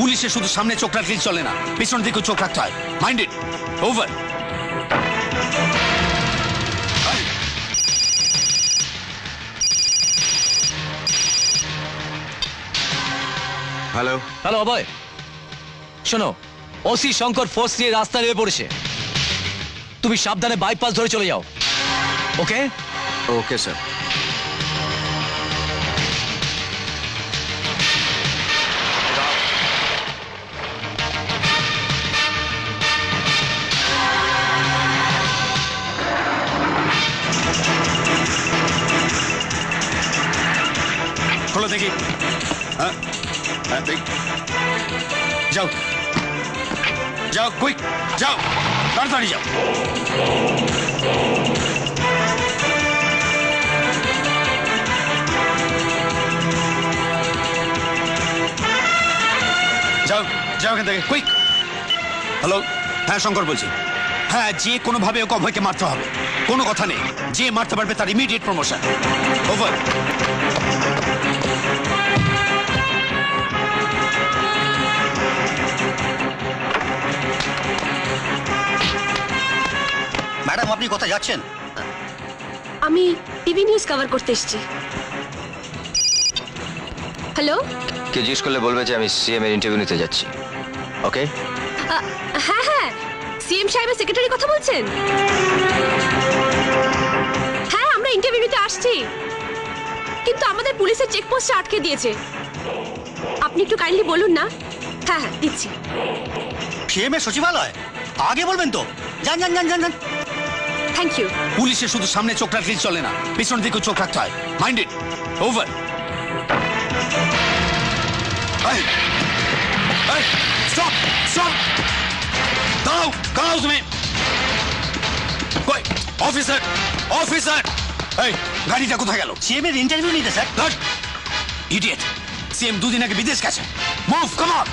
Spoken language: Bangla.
পুলিশের শুধু সামনে চোখ রাখলেই চলে না, পিছন দিকেও চোখ রাখতে হয়। Mind it. Over. Hello. Hello Abhay, শোনো, ওসি শঙ্কর ফোর্স নিয়ে রাস্তা নেমে পড়েছে। তুমি সাবধানে বাইপাস ধরে চলে যাও। ওকে ওকে স্যার। খোলো দেখি। হ্যাঁ হ্যাঁ, যাও যাও, কুইক যাও, তাড়াতাড়ি যাও। যাও যাও এখান থেকে, কুইক। হ্যালো, হ্যাঁ শঙ্কর বলছি। হ্যাঁ, যে কোনোভাবে ওকে অভয়কে মারতে হবে, কোনো কথা নেই। যে মারতে পারবে তার ইমিডিয়েট প্রমোশন। ওভার। ম্যাডাম, আপনি কোথায় যাচ্ছেন? আমি টিভি নিউজ কভার করতে এসেছি। হ্যালো। কে জিজ্ঞেস করলে বলবে যে আমি সিএম এর ইন্টারভিউ নিতে যাচ্ছি। ওকে হ্যাঁ হ্যাঁ, সিএম সাহেবের সেক্রেটারি কথা বলছেন? হ্যাঁ, আমরা ইন্টারভিউ নিতে আসছি, কিন্তু আমাদের পুলিশের চেকপোস্টে আটকে দিয়েছে। আপনি একটু কাইন্ডলি বলুন না। হ্যাঁ হ্যাঁ, দিচ্ছি। সিএম এর সচিবালয়? আগে বলবেন তো। যান যান যান যান যান। Thank you. পুলিশের শুধু সামনে চোখ রাখলেই চলে না, পিছন দিকেও চোখ রাখতে হয়। Mind it. Over. Stop stop, দাঁড়াও দাঁড়াও তুমি। অফিসার অফিসার, এই গাড়িটা কোথায় গেল? সিএম এর ইন্টারভিউ নিতে স্যার। ইডিয়েট, সিএম দুদিন আগে বিদেশ গেছে। Move, come on.